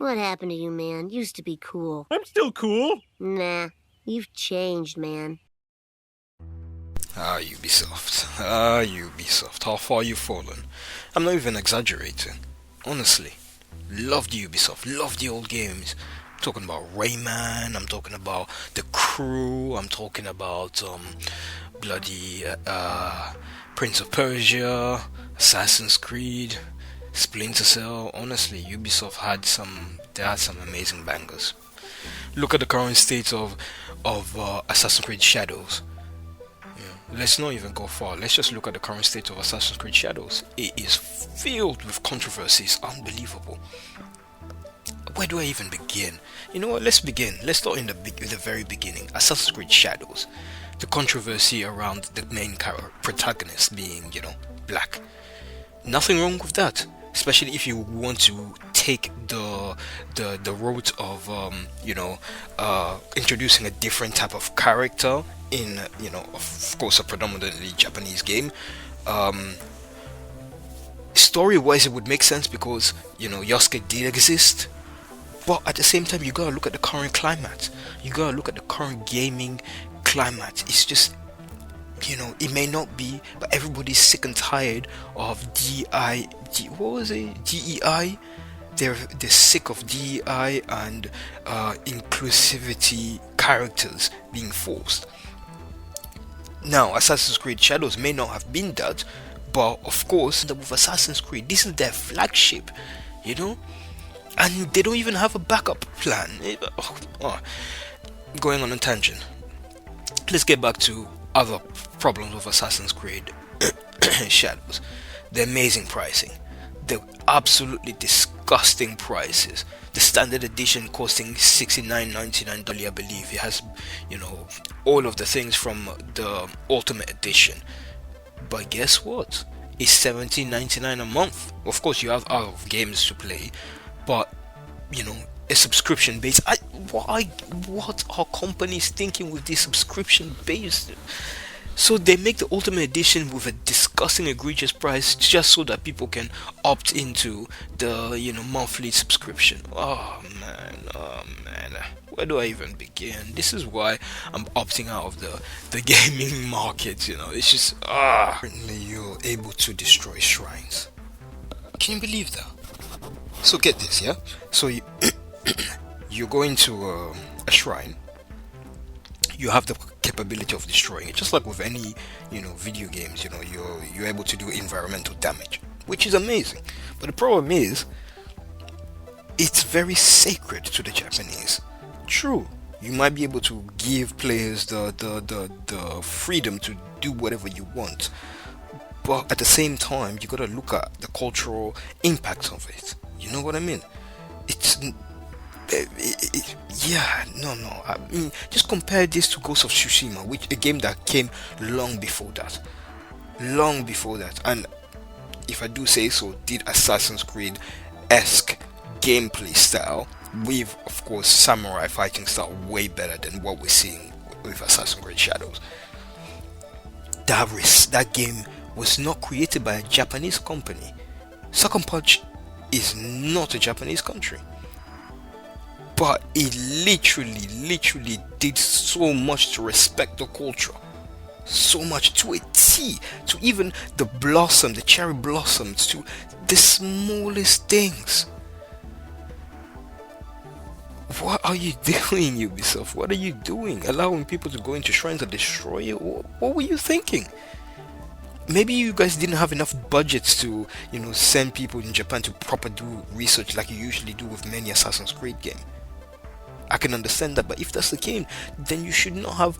What happened to you, man? Used to be cool. I'm still cool. Nah, you've changed, man. Ah, Ubisoft. Ah, Ubisoft. How far you've fallen. I'm not even exaggerating. Honestly. Loved Ubisoft. Loved the old games. I'm talking about Rayman. I'm talking about The Crew. I'm talking about bloody Prince of Persia, Assassin's Creed, Splinter Cell. Honestly, Ubisoft had some. They had some amazing bangers. Look at the current state of Assassin's Creed Shadows. Let's not even go far. Let's just look at the current state of Assassin's Creed Shadows. It is filled with controversies. Unbelievable. Where do I even begin? You know what? Let's begin. Let's start in the very beginning. Assassin's Creed Shadows. The controversy around the main protagonist being, black. Nothing wrong with that, especially if you want to take the route of introducing a different type of character in, of course, a predominantly Japanese game. Story wise, it would make sense because Yosuke did exist, but at the same time you gotta look at the current climate. You gotta look at the current gaming climate. It's just, it may not be, but everybody's sick and tired of what was it? DEI. They're sick of DEI and inclusivity characters being forced. Now, Assassin's Creed Shadows may not have been that, but of course, with Assassin's Creed, this is their flagship, and they don't even have a backup plan. Going on a tangent. Let's get back to other problems with Assassin's Creed Shadows. The amazing pricing, the absolutely disgusting prices. The standard edition costing $69.99, I believe. It has, all of the things from the Ultimate Edition. But guess what? It's $17.99 a month. Of course, you have other games to play, but a subscription base. What are companies thinking with this subscription base? So they make the Ultimate Edition with a disgusting, egregious price just so that people can opt into the monthly subscription. Oh man, where do I even begin? This is why I'm opting out of the gaming market. It's just Apparently you're able to destroy shrines. Can you believe that? So get this, yeah. So you're going to a shrine. You have the capability of destroying it, just like with any video games. You're able to do environmental damage, which is amazing. But the problem is, it's very sacred to the Japanese. True, you might be able to give players the freedom to do whatever you want, but at the same time, you gotta look at the cultural impact of it. You know what I mean? It's yeah, no. I mean, just compare this to Ghost of Tsushima, which a game that came long before that, and if I do say so, did Assassin's Creed-esque gameplay style with, of course, samurai fighting style way better than what we're seeing with Assassin's Creed Shadows. That game was not created by a Japanese company. Sucker Punch is not a Japanese country, but it literally did so much to respect the culture, so much to a T, to even the cherry blossoms, to the smallest things. What are you doing, Ubisoft? What are you doing? Allowing people to go into shrines and destroy it? What were you thinking? Maybe you guys didn't have enough budgets to, send people in Japan to proper do research like you usually do with many Assassin's Creed games. I can understand that, but if that's the case, then you should not have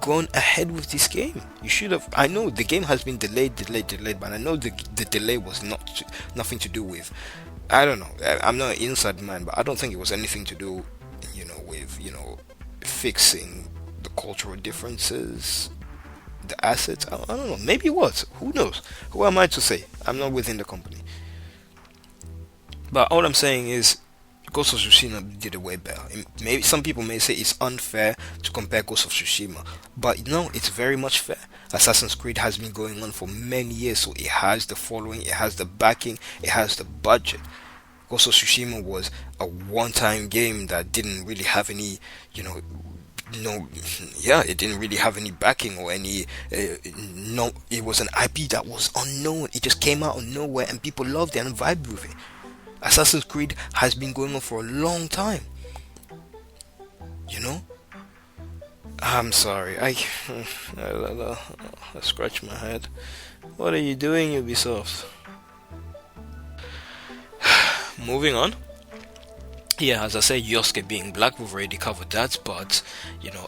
gone ahead with this game. You should have. I know the game has been delayed, but I know the delay was nothing to do with. I don't know. I'm not an inside man, but I don't think it was anything to do, with fixing the cultural differences, the assets. I don't know. Maybe it was. Who knows? Who am I to say? I'm not within the company. But all I'm saying is, Ghost of Tsushima did it way better. Maybe some people may say it's unfair to compare Ghost of Tsushima, but no, it's very much fair. Assassin's Creed has been going on for many years, so it has the following, it has the backing, it has the budget. Ghost of Tsushima was a one-time game that didn't really have any, you know, no, yeah, it didn't really have any backing or any, no, it was an IP that was unknown. It just came out of nowhere and people loved it and vibed with it. Assassin's Creed has been going on for a long time, you know? I'm sorry, I scratch my head. What are you doing, Ubisoft? Moving on. Yeah, as I said, Yosuke being black, we've already covered that, but,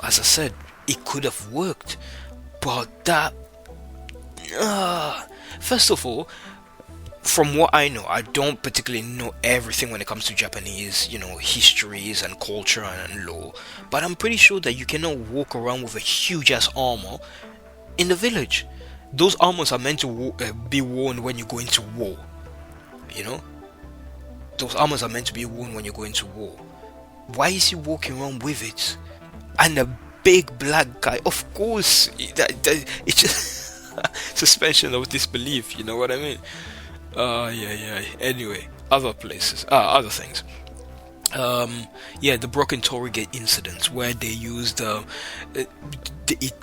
as I said, it could have worked. But that. Uh, First of all, from what I know, I don't particularly know everything when it comes to Japanese, histories and culture and law, but I'm pretty sure that you cannot walk around with a huge ass armor in the village. Those armors are meant to be worn when you go into war, you know? Those armors are meant to be worn when you go into war. Why is he walking around with it? And a big black guy, of course, it's just suspension of disbelief, you know what I mean? Yeah. Anyway, other places, other things. Yeah, the broken Torii Gate incidents where they used, it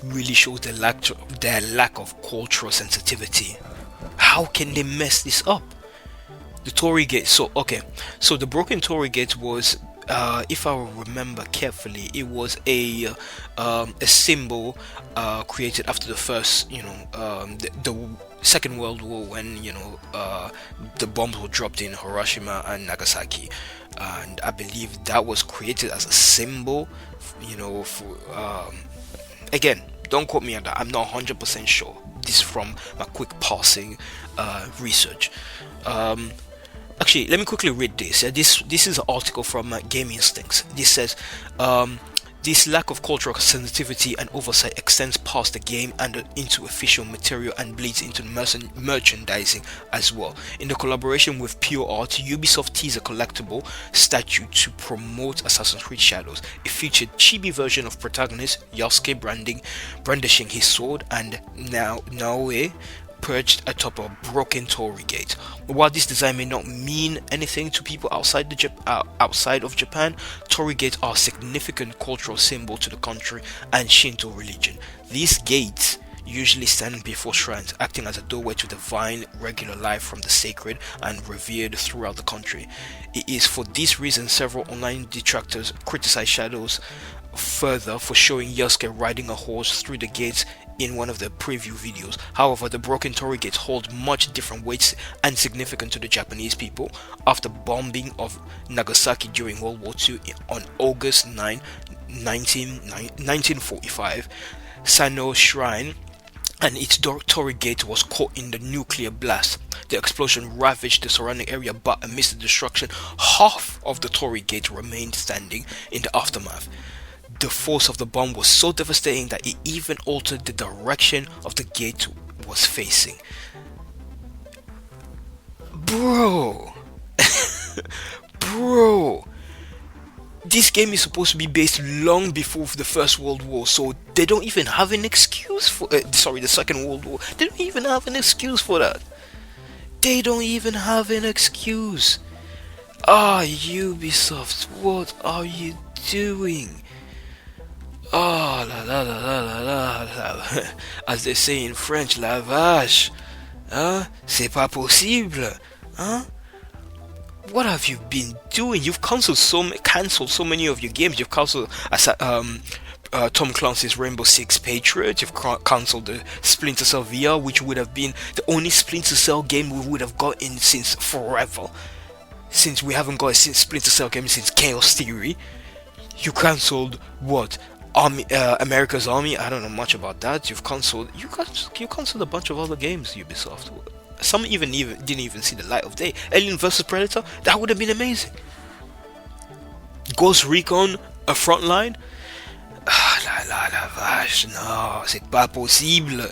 really shows their lack of cultural sensitivity. How can they mess this up? The Torii Gate. So okay, so the broken Torii Gate was, if I remember carefully, it was a symbol created after the first, the Second World War, when the bombs were dropped in Hiroshima and Nagasaki, and I believe that was created as a symbol, for again. Don't quote me on that. I'm not 100% sure. This is from my quick passing research. Actually, let me quickly read this. This is an article from Game Instincts. This says, this lack of cultural sensitivity and oversight extends past the game and into official material and bleeds into merchandising as well. In the collaboration with Pure Art, Ubisoft teased a collectible statue to promote Assassin's Creed Shadows. It featured chibi version of protagonist Yasuke brandishing his sword and Naoe perched atop a broken Torii Gate. While this design may not mean anything to people outside of Japan, Torii Gates are a significant cultural symbol to the country and Shinto religion. These gates usually stand before shrines, acting as a doorway to divine regular life from the sacred and revered throughout the country. It is for this reason several online detractors criticize Shadows further for showing Yasuke riding a horse through the gates in one of the preview videos. However, the broken Torii Gates hold much different weights and significance to the Japanese people. After bombing of Nagasaki during World War II on August 9, 1945, Sano Shrine and its Torii Gate was caught in the nuclear blast. The explosion ravaged the surrounding area, but amidst the destruction, half of the Torii Gate remained standing in the aftermath. The force of the bomb was so devastating that it even altered the direction of the gate was facing. Bro, bro, this game is supposed to be based long before the First World War, so they don't even have an excuse for the Second World War. They don't even have an excuse for that. They don't even have an excuse. Ubisoft, what are you doing? Oh, la la la la la la la. As they say in French, la vache. Hein? C'est pas possible. Hein? What have you been doing? You've cancelled so many of your games. You've cancelled Tom Clancy's Rainbow Six Patriot. You've cancelled the Splinter Cell VR, which would have been the only Splinter Cell game we would have gotten since forever. Since we haven't got a Splinter Cell game since Chaos Theory. You cancelled what? America's Army. I don't know much about that. You cancelled a bunch of other games, Ubisoft. Some even didn't even see the light of day. Alien vs Predator, that would have been amazing. Ghost Recon, a Frontline. La vache, non, c'est pas possible.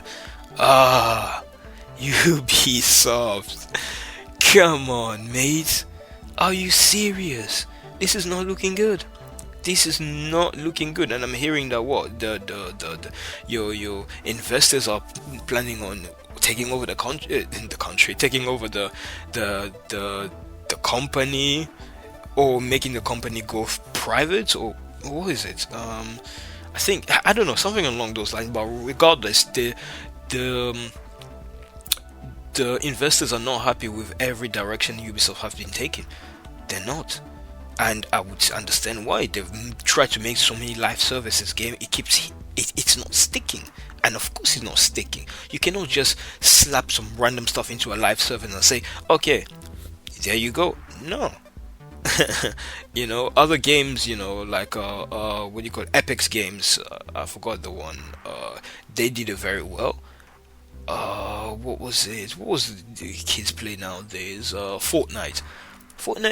Ubisoft, come on, mate. Are you serious? This is not looking good. This is not looking good, and I'm hearing that your investors are planning on taking over the country, taking over the the company, or making the company go private, or what is it? I think, I don't know, something along those lines. But regardless, the um, the investors are not happy with every direction Ubisoft have been taking. They're not, and I would understand why. They've tried to make so many live services game. It's not sticking, and of course it's not sticking. You cannot just slap some random stuff into a live service and say, okay, there you go. No. Other games, like what do you call it? Epic's games, I forgot the one, they did it very well. What was it? What was the kids play nowadays? Fortnite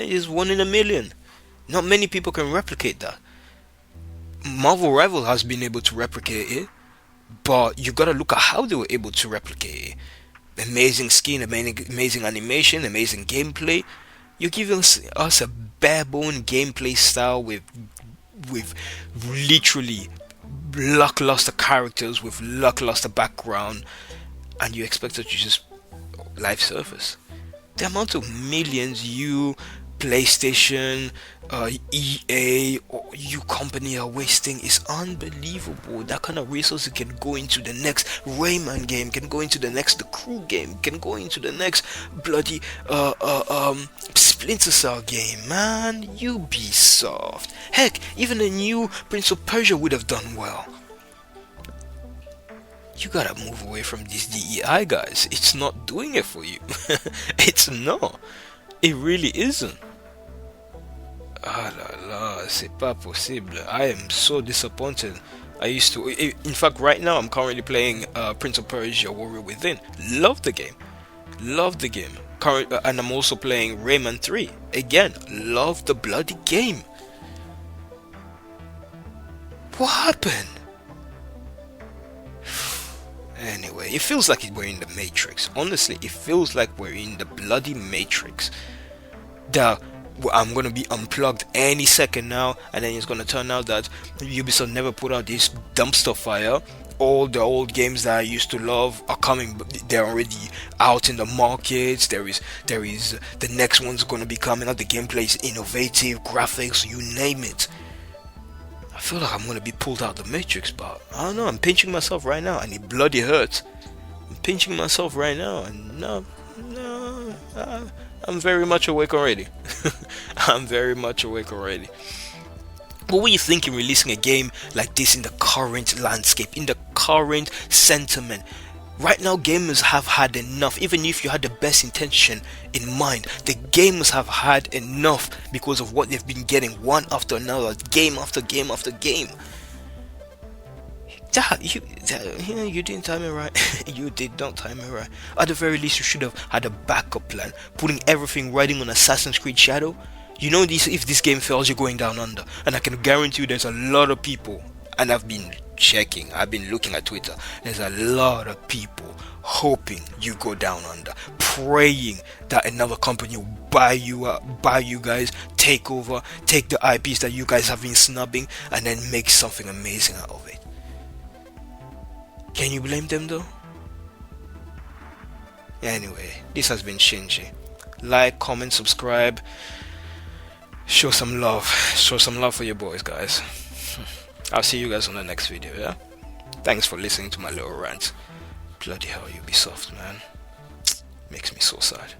is 1 in a million. Not many people can replicate that. Marvel Rival has been able to replicate it, but you gotta look at how they were able to replicate it. Amazing skin, amazing animation, amazing gameplay. You're giving us a bare bone gameplay style with literally lackluster characters, with lackluster background, and you expect us to just live surface. The amount of millions you, PlayStation, EA, or you company are wasting is unbelievable. That kind of resources can go into the next Rayman game, can go into the next The Crew game, can go into the next bloody Splinter Cell game, man. Ubisoft. Heck, even a new Prince of Persia would have done well. You gotta move away from these DEI guys. It's not doing it for you. It's not. It really isn't. Ah la la, c'est pas possible. I am so disappointed. I used to. In fact, right now I'm currently playing Prince of Persia: Warrior Within. Love the game. Love the game. And I'm also playing Rayman 3. Again, love the bloody game. What happened? Anyway, it feels like we're in the Matrix. Honestly, it feels like we're in the bloody Matrix. I'm gonna be unplugged any second now, and then it's gonna turn out that Ubisoft never put out this dumpster fire. All the old games that I used to love are coming. They're already out in the markets. There is the next one's gonna be coming out. The gameplay is innovative, graphics, you name it. I feel like I'm gonna be pulled out the Matrix, but I don't know. I'm pinching myself right now, and it bloody hurts. I'm pinching myself right now, and no, I'm very much awake already. I'm very much awake already. What were you thinking releasing a game like this in the current landscape, in the current sentiment? Right now, gamers have had enough. Even if you had the best intention in mind, the gamers have had enough because of what they've been getting one after another, game after game after game. You didn't time it right. You did not time it right. At the very least, you should have had a backup plan, putting everything riding on Assassin's Creed Shadow. You know, if this game fails, you're going down under, and I can guarantee you there's a lot of people, and I've been looking at Twitter, there's a lot of people hoping you go down under, praying that another company will buy you guys, take over, take the IPs that you guys have been snubbing, and then make something amazing out of it. Can you blame them though? Anyway, this has been Shinji. Like, comment, subscribe, show some love for your boys, guys. I'll see you guys on the next video, yeah? Thanks for listening to my little rant. Bloody hell, Ubisoft, man. Makes me so sad.